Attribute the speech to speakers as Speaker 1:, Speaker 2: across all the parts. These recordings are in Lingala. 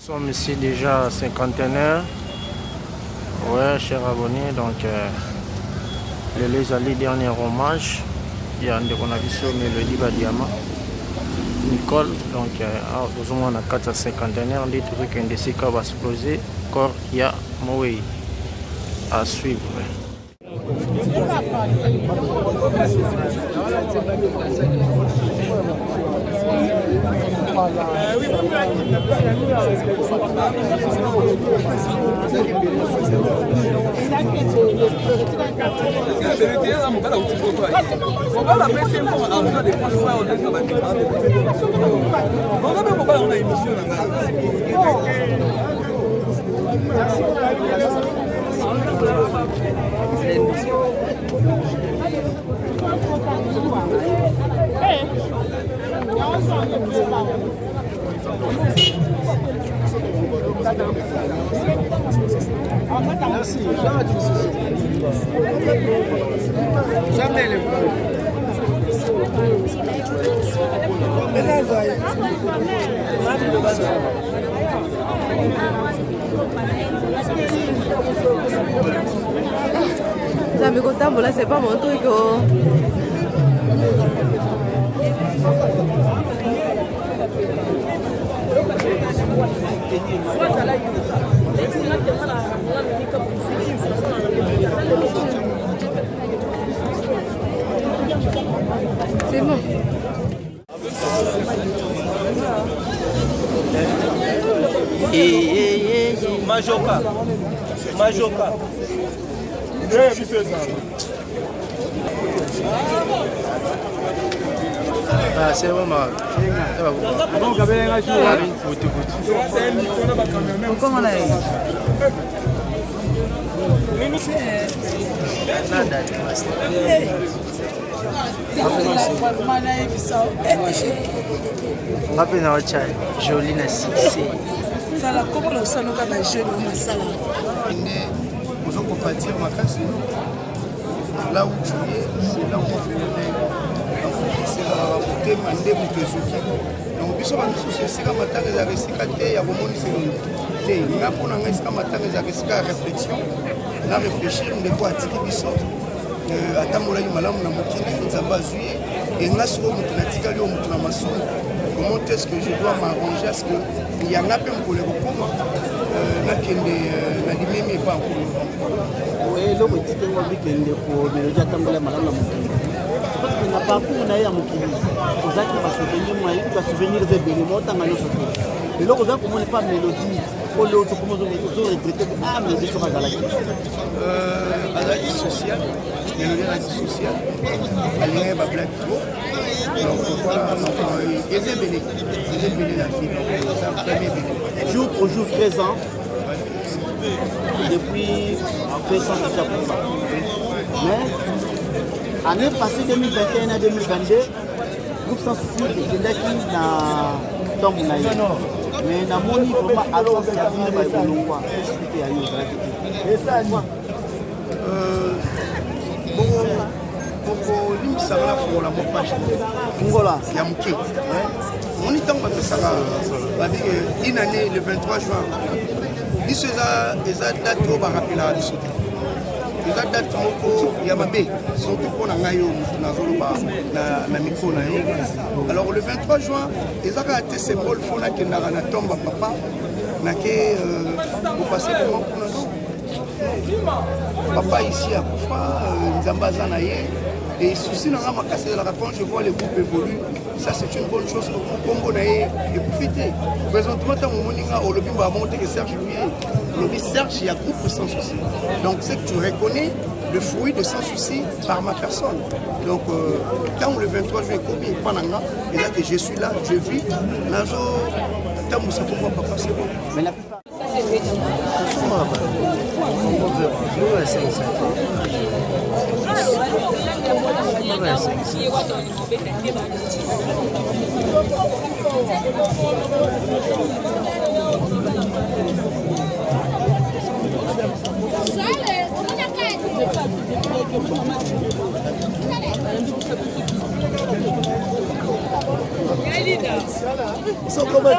Speaker 1: Nous sommes ici déjà cinquantenaire. Ouais, chers abonnés, donc les alliés dernier hommage. Il y a un de Konaviso, Mélodie Badiama, Nicole. Donc, nous sommes à 4 cinquantenaire. On dit que un de ces cas va exploser. Encore, il y a Moé à suivre.
Speaker 2: Merci. Jamais le
Speaker 3: là, c'est pas mon truc. C'est bon.
Speaker 4: Majoka.
Speaker 1: Ah, c'est bon, ma.
Speaker 3: Comment on a
Speaker 1: Rappelez dans votre chai, joli na sixi.
Speaker 3: ça la comment on s'en va dans jeune on a ça là.
Speaker 2: Vous en compatir ma casse. Là où tu es, c'est là où on fait le nez. C'est la beauté mandé pour te souki. Donc biso ba biso c'est comme attaque za resikaté ya bomoni c'est té. Nga pona nga c'est comme attaque za resika réflexion. La réfléchir ndeko atiki biso. Atamola yo malamu na mokili nzamba zui et nga soko mutu na tikali yo mutu na masomo. Comment est-ce que je dois m'arranger à ce que il y a un appel pour le recours là qui est la limite pas
Speaker 4: Oui, le petit peu de week-end pour le Jatambola Malala Mokili. Parce que n'a pas pour naïa Mokili. Aux actes va souvenir moi, il va souvenir des bénémoles dans le soir. Et là, vous avez comment pas mélodie. Pour l'autre, comment vous regrettez ah mais c'est sur la galaxie.
Speaker 2: À la vie sociale, mélodie à la vie sociale, elle est pas black trop. Donc voilà, et c'est béni la fille, donc ça fait bien.
Speaker 4: Jour pour jour, 13 ans. Depuis fait ça déjà pour ça. Mais année passée 2021 à 2022, groupe sans souci était là qui n'a tombé là. Mais dans mon niveau vraiment alors c'est à venir par le quoi. C'était à eux. Et ça moi.
Speaker 2: Pour lui ça va pour la page.
Speaker 4: Ngola.
Speaker 2: Il y a Mouké. On y tombe parce que ça va dire une année le 23 juin. Il se a des dates au rappel à la société. Les dates moko Yamabé surtout pour Nangayo na micro na yo. Alors le 23 juin, les a été symbole pour la kendara na tomba papa na ke pour passer comment pour nous. Papa ici à Koufa, Nzambaza na ye. Et souci dans ma casse de la quand je vois les groupes évoluer, ça c'est une bonne chose pour Congo et profiter. Présentement, dans mon moninga, au lobby va monter que Serge Louis, le lobby Serge, il y a groupe sans souci. Donc c'est que tu reconnais le fruit de sans souci par ma personne. Donc quand le 23 juillet, combien Pananga, et là que je suis là, je vis, Nazo, tant que ça pour moi, papa, c'est bon.
Speaker 4: Mais la plupart.
Speaker 2: Só como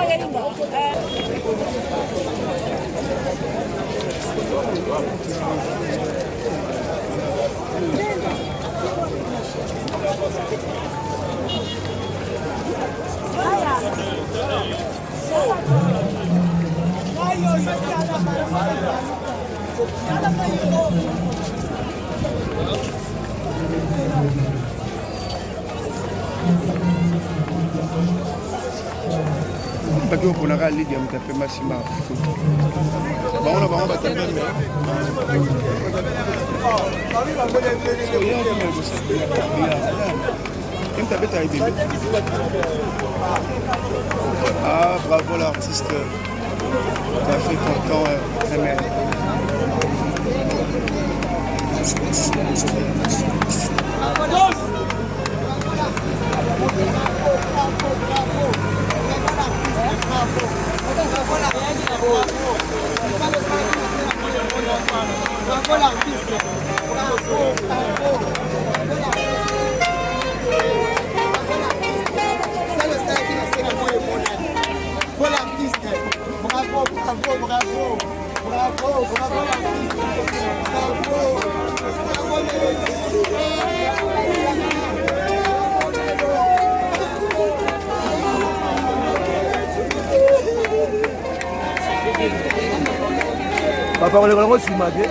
Speaker 2: Parce qu'on a râlé, on a tapé Massima. On a tapé Ah, bravo l'artiste. Tu as fait ton temps,
Speaker 5: Bravo l'artiste. C'est le style qui ne sait comment le monde. Bravo l'artiste. Bravo, bravo, bravo. Bravo, bravo l'artiste. Bravo. Bravo
Speaker 2: Papa, on est vraiment sur ma gueule.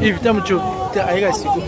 Speaker 1: Hivi tamcho aiga siku